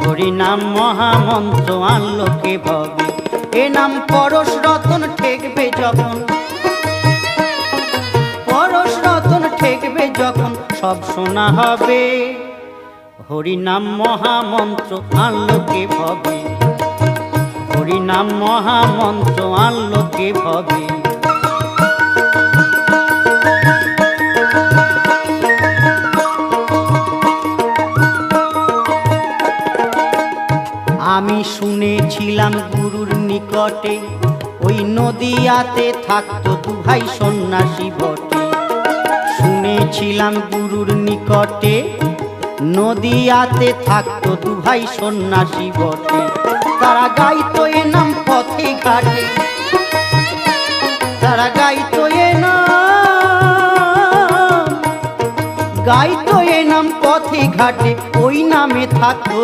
হরি নাম মহামন্ত্র আনলো কে ভবে, এ নাম পরশ রতন ঠেকবে যখন, পরশ রতন ঠেকবে যখন সব শোনা হবে। হরি নাম মহামন্ত্র আনলো কে ভবে, হরি নাম মহামন্ত্র আনলো কে ভবে। আমি শুনেছিলাম গুরুর নিকটে, ওই নদিয়াতে থাকতো দু ভাই সন্ন্যাসী বটে। শুনেছিলাম গুরুর নিকটে, নদিয়াতে থাকতো দু ভাই সন্ন্যাসী বটে। তারা গাইতো এ নাম পথে ঘাটে, তারা গাইতো এ নাম, গাইতো এ নাম পথে ঘাটে। ওই নামে থাকতো